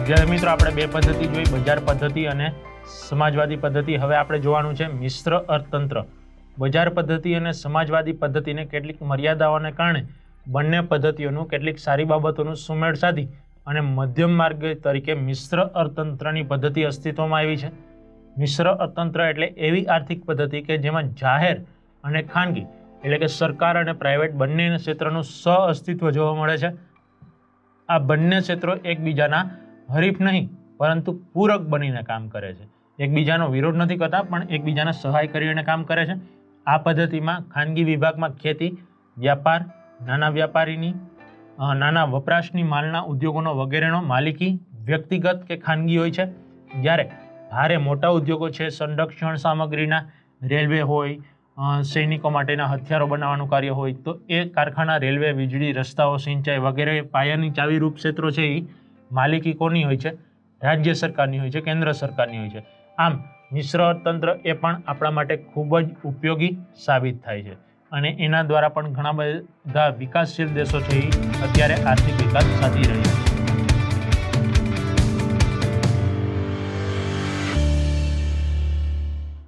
વિદ્યાર્થી મિત્રો, આપણે બે પદ્ધતિ જોઈ, બજાર પદ્ધતિ અને સમાજવાદી પદ્ધતિ. હવે આપણે જોવાનું છે મિશ્ર અર્થતંત્ર. બજાર પદ્ધતિ અને સમાજવાદી પદ્ધતિને કેટલીક મર્યાદાઓને કારણે બંને પદ્ધતિઓનું કેટલીક સારી બાબતોનું સુમેળ સાધી અને મધ્યમ માર્ગ તરીકે મિશ્ર અર્થતંત્રની પદ્ધતિ અસ્તિત્વમાં આવી છે. મિશ્ર અર્થતંત્ર એટલે એવી આર્થિક પદ્ધતિ કે જેમાં જાહેર અને ખાનગી એટલે કે સરકાર અને પ્રાઇવેટ બંને ક્ષેત્રનું સહઅસ્તિત્વ જોવા મળે છે. આ બંને ક્ષેત્રો એકબીજાના હરીફ નહીં પરંતુ પૂરક બનીને કામ કરે છે. એકબીજાનો વિરોધ નથી કરતા પણ એકબીજાને સહાય કરીને કામ કરે છે. આ પદ્ધતિમાં ખાનગી વિભાગમાં ખેતી, વ્યાપાર, નાના વ્યાપારીની, નાના વપરાશની માલના ઉદ્યોગોનો વગેરેનો માલિકી વ્યક્તિગત કે ખાનગી હોય છે. જ્યારે ભારે મોટા ઉદ્યોગો છે, સંરક્ષણ સામગ્રીના, રેલવે હોય, સૈનિકો માટેના હથિયારો બનાવવાનું કાર્ય હોય, તો એ કારખાના, રેલવે, વીજળી, રસ્તાઓ, સિંચાઈ વગેરે પાયાની ચાવીરૂપ ક્ષેત્રો છે એ માલિકી કોની હોય છે? રાજ્ય સરકારની હોય છે, કેન્દ્ર સરકારની હોય છે. આમ મિશ્ર અર્થતંત્ર એ પણ આપણા માટે ખૂબ જ ઉપયોગી સાબિત થાય છે અને એના દ્વારા પણ ઘણા બધા વિકાસશીલ દેશો છે એ અત્યારે આર્થિક વિકાસ સાધી રહ્યા છે.